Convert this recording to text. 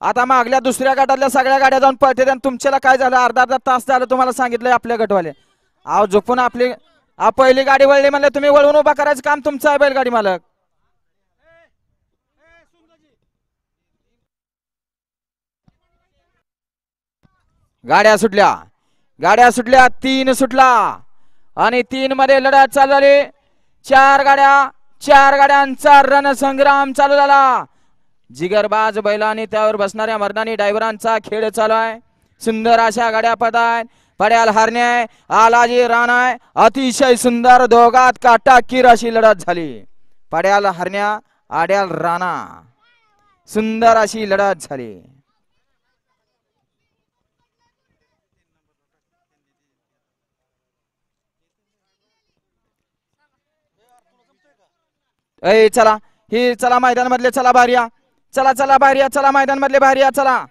आता मागल्या दुसऱ्या गटातल्या सगळ्या गाड्या जाऊन पळते आणि तुमच्याला काय झालं अर्धा अर्धा तास झालं तुम्हाला सांगितलंय आपल्या गटवाले अहो झोपून आपली पहिली गाडी वळली म्हणले तुम्ही वळून उभा करायचं काम तुमचं आहे बैलगाडी मालक. गाड्या सुटल्या 3 सुटला आणि 3 मध्ये लढत चालू झाली. 4 गाड्यांचा रणसंग्राम चालू झाला. जिगरबाज बैलांनी त्यावर बसणाऱ्या मर्दानी ड्रायव्हरांचा खेळ चालू आहे. सुंदर अशा गाड्या पळतायत. पड्याल हरणे आलाजी राणा अतिशय सुंदर दोघात काटाकीर अशी लढत झाली. पड्याल हरण्या आड्याल राणा सुंदर अशी लढत झाली. चला ही चला मैदान मधले चला बाहेर या. चला चला बाहेर या. चला मैदान मधले बाहेर या. चला